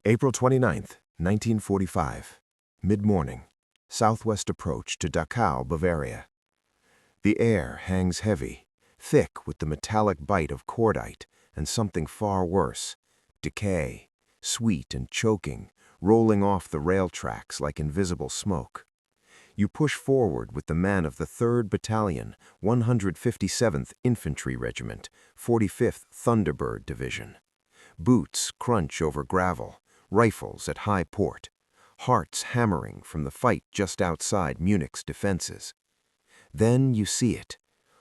April 29th, 1945. Mid-morning. Southwest approach to Dachau, Bavaria. The air hangs heavy, thick with the metallic bite of cordite and something far worse, decay, sweet and choking, rolling off the rail tracks like invisible smoke. You push forward with the men of the 3rd Battalion, 157th Infantry Regiment, 45th Thunderbird Division. Boots crunch over gravel, rifles at high port, hearts hammering from the fight just outside Munich's defenses. Then you see it,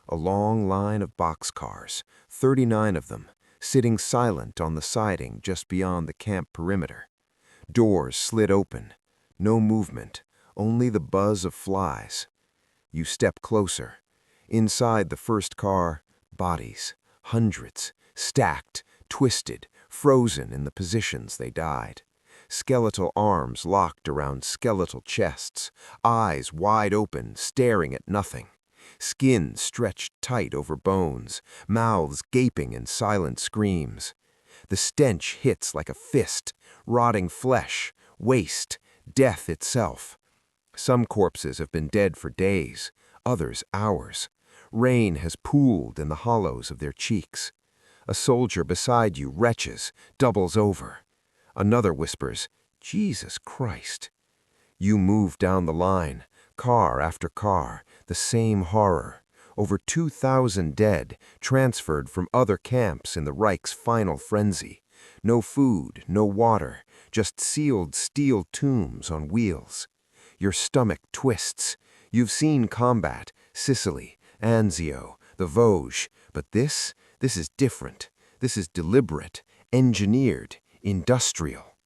a long line of boxcars, 39 of them, sitting silent on the siding just beyond the camp perimeter. Doors slid open, no movement, only the buzz of flies. You step closer. Inside the first car, bodies, hundreds, stacked, twisted, frozen in the positions they died. Skeletal arms locked around skeletal chests, eyes wide open, staring at nothing. Skin stretched tight over bones, mouths gaping in silent screams. The stench hits like a fist, rotting flesh, waste, death itself. Some corpses have been dead for days, others hours. Rain has pooled in the hollows of their cheeks. A soldier beside you retches, doubles over. Another whispers, "Jesus Christ." You move down the line, car after car, the same horror. Over 2,000 dead, transferred from other camps in the Reich's final frenzy. No food, no water, just sealed steel tombs on wheels. Your stomach twists. You've seen combat, Sicily, Anzio, the Vosges, but this is different. This is deliberate, engineered, industrial.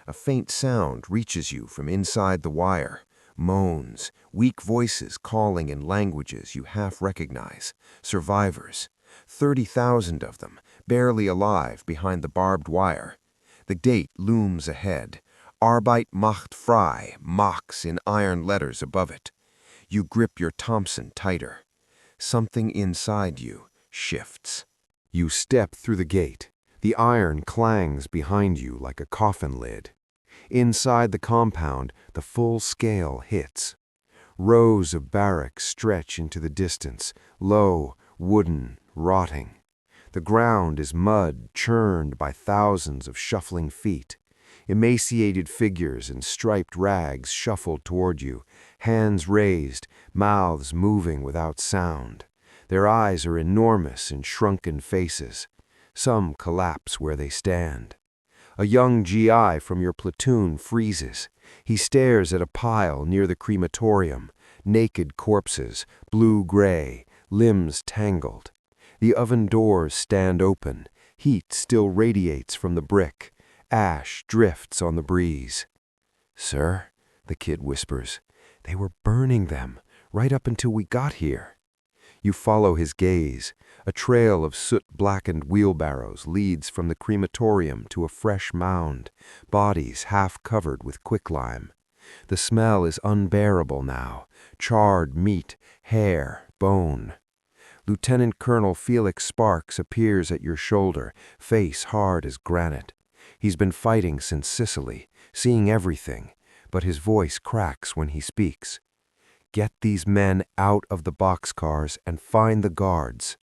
A faint sound reaches you from inside the wire. Moans, weak voices calling in languages you half recognize. Survivors. 30,000 of them, barely alive behind the barbed wire. The date looms ahead. Arbeit macht frei mocks in iron letters above it. You grip your Thompson tighter. Something inside you shifts. You step through the gate. The iron clangs behind you like a coffin lid. Inside the compound, the full scale hits. Rows of barracks stretch into the distance, low, wooden, rotting. The ground is mud churned by thousands of shuffling feet. Emaciated figures in striped rags shuffle toward you, hands raised, mouths moving without sound. Their eyes are enormous in shrunken faces. Some collapse where they stand. A young GI from your platoon freezes. He stares at a pile near the crematorium, naked corpses, blue-gray, limbs tangled. The oven doors stand open. Heat still radiates from the brick. Ash drifts on the breeze. "Sir," the kid whispers, "they were burning them right up until we got here." You follow his gaze. A trail of soot-blackened wheelbarrows leads from the crematorium to a fresh mound, bodies half covered with quicklime. The smell is unbearable now, charred meat, hair, bone. Lieutenant Colonel Felix Sparks appears at your shoulder, face hard as granite. He's been fighting since Sicily, seeing everything, but his voice cracks when he speaks. "Get these men out of the boxcars and find the guards."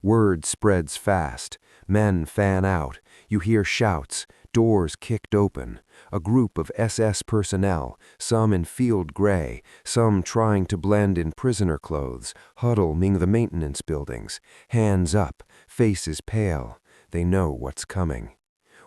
Word spreads fast. Men fan out. You hear shouts, doors kicked open. A group of SS personnel, some in field gray, some trying to blend in prisoner clothes, huddle among the maintenance buildings, hands up, faces pale. They know what's coming.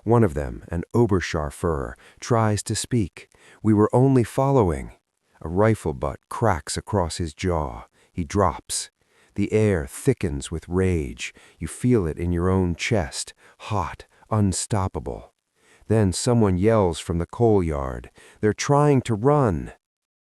One of them, an Oberscharführer, tries to speak. "We were only following." A rifle butt cracks across his jaw. He drops. The air thickens with rage. You feel it in your own chest, hot, unstoppable. Then someone yells from the coal yard, "They're trying to run."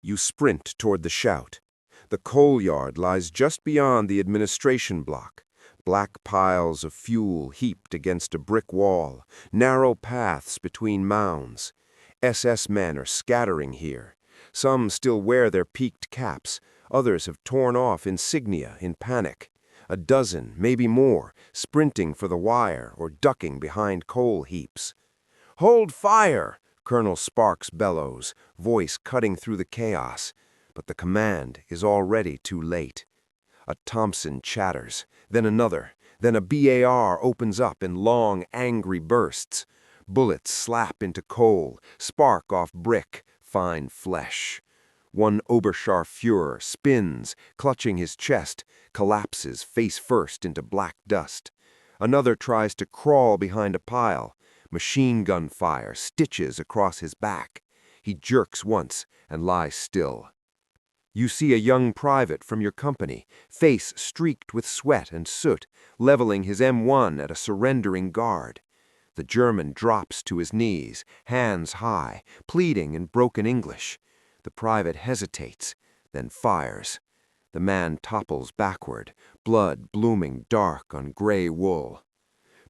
You sprint toward the shout. The coal yard lies just beyond the administration block. Black piles of fuel heaped against a brick wall, narrow paths between mounds. SS men are scattering here. Some still wear their peaked caps. Others have torn off insignia in panic. A dozen, maybe more, sprinting for the wire or ducking behind coal heaps. "Hold fire!" Colonel Sparks bellows, voice cutting through the chaos. But the command is already too late. A Thompson chatters, then another, then a BAR opens up in long, angry bursts. Bullets slap into coal, spark off brick, fine flesh. One Oberscharführer spins, clutching his chest, collapses face first into black dust. Another tries to crawl behind a pile. Machine gun fire stitches across his back. He jerks once and lies still. You see a young private from your company, face streaked with sweat and soot, leveling his M1 at a surrendering guard. The German drops to his knees, hands high, pleading in broken English. The private hesitates, then fires. The man topples backward, blood blooming dark on gray wool.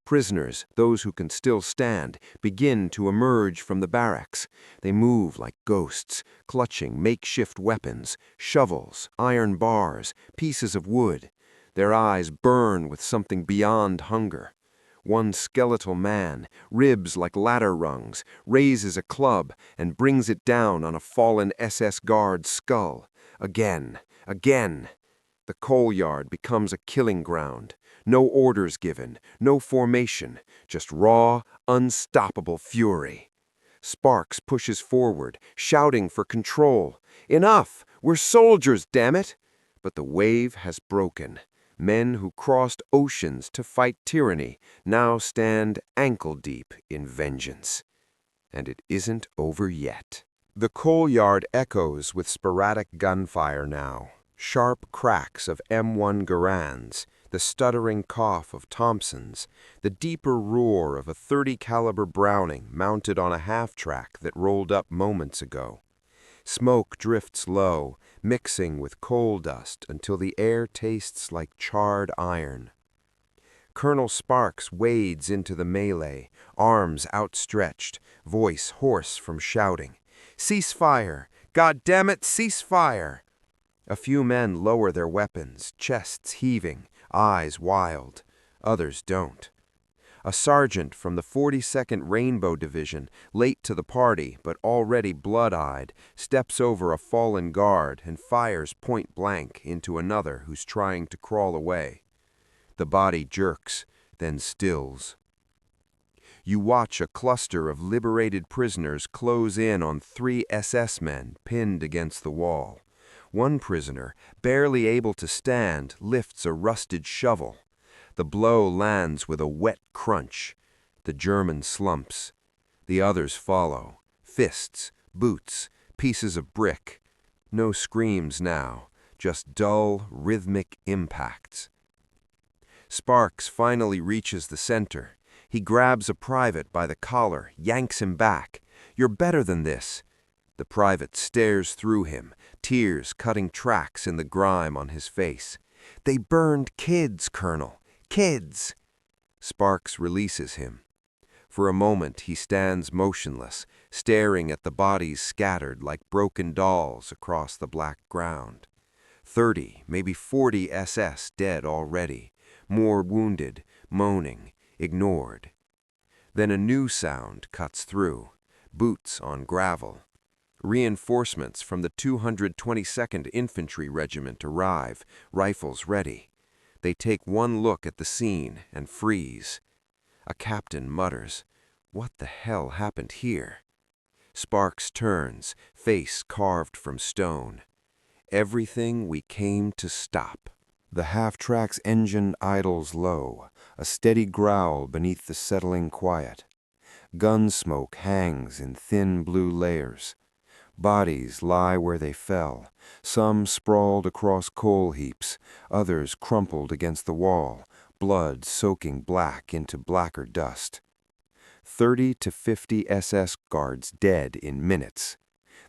Prisoners, those who can still stand, begin to emerge from the barracks. They move like ghosts, clutching makeshift weapons, shovels, iron bars, pieces of wood. Their eyes burn with something beyond hunger. One skeletal man, ribs like ladder rungs, raises a club and brings it down on a fallen SS guard's skull. Again, again. The coal yard becomes a killing ground. No orders given, no formation, just raw, unstoppable fury. Sparks pushes forward, shouting for control. "Enough! We're soldiers, damn it!" But the wave has broken. Men who crossed oceans to fight tyranny now stand ankle-deep in vengeance. And it isn't over yet. The coal yard echoes with sporadic gunfire now. Sharp cracks of M1 Garands, the stuttering cough of Thompsons, the deeper roar of a .30 caliber Browning mounted on a half-track that rolled up moments ago. Smoke drifts low, mixing with coal dust until the air tastes like charred iron. Colonel Sparks wades into the melee, arms outstretched, voice hoarse from shouting. "Cease fire! God damn it, cease fire!" A few men lower their weapons, chests heaving, eyes wild. Others don't. A sergeant from the 42nd Rainbow Division, late to the party but already blood-eyed, steps over a fallen guard and fires point blank into another who's trying to crawl away. The body jerks, then stills. You watch a cluster of liberated prisoners close in on 3 SS men pinned against the wall. One prisoner, barely able to stand, lifts a rusted shovel. The blow lands with a wet crunch. The German slumps. The others follow. Fists, boots, pieces of brick. No screams now, just dull, rhythmic impacts. Sparks finally reaches the center. He grabs a private by the collar, yanks him back. "You're better than this." The private stares through him, tears cutting tracks in the grime on his face. "They burned kids, Colonel. Kids!" Sparks releases him. For a moment he stands motionless, staring at the bodies scattered like broken dolls across the black ground. 30, maybe 40 SS dead already, more wounded, moaning, ignored. Then a new sound cuts through. Boots on gravel. Reinforcements from the 222nd Infantry Regiment arrive, rifles ready. They take one look at the scene and freeze. A captain mutters, "What the hell happened here?" Sparks turns, face carved from stone. "Everything we came to stop." The half-track's engine idles low, a steady growl beneath the settling quiet. Gun smoke hangs in thin blue layers. Bodies lie where they fell, some sprawled across coal heaps, others crumpled against the wall, blood soaking black into blacker dust. 30 to 50 SS guards dead in minutes.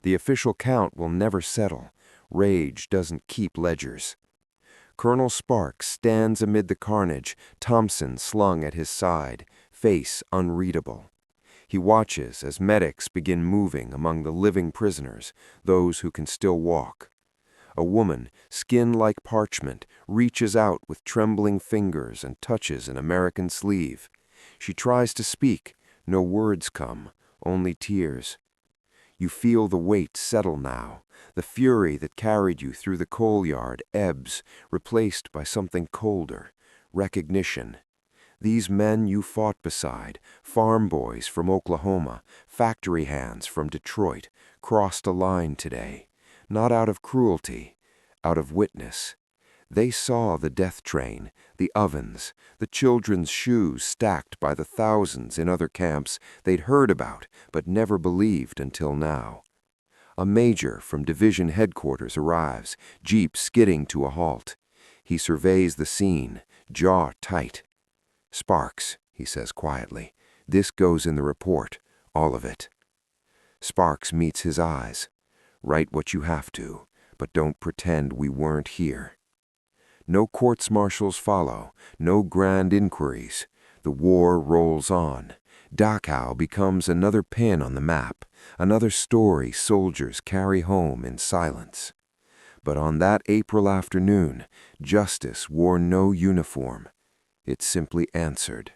The official count will never settle. Rage doesn't keep ledgers. Colonel Sparks stands amid the carnage, Thompson slung at his side, face unreadable. He watches as medics begin moving among the living prisoners, those who can still walk. A woman, skin like parchment, reaches out with trembling fingers and touches an American sleeve. She tries to speak, no words come. only tears. You feel the weight settle now. The fury that carried you through the coal yard ebbs, replaced by something colder, recognition. These men you fought beside, farm boys from Oklahoma, factory hands from Detroit, crossed a line today, not out of cruelty, out of witness. They saw the death train, the ovens, the children's shoes stacked by the thousands in other camps they'd heard about but never believed until now. A major from division headquarters arrives, jeep skidding to a halt. He surveys the scene, jaw tight. "Sparks," he says quietly, "this goes in the report, all of it." Sparks meets his eyes. "Write what you have to, but don't pretend we weren't here." No courts-martials follow, no grand inquiries. The war rolls on. Dachau becomes another pin on the map, another story soldiers carry home in silence. But on that April afternoon, justice wore no uniform. It simply answered.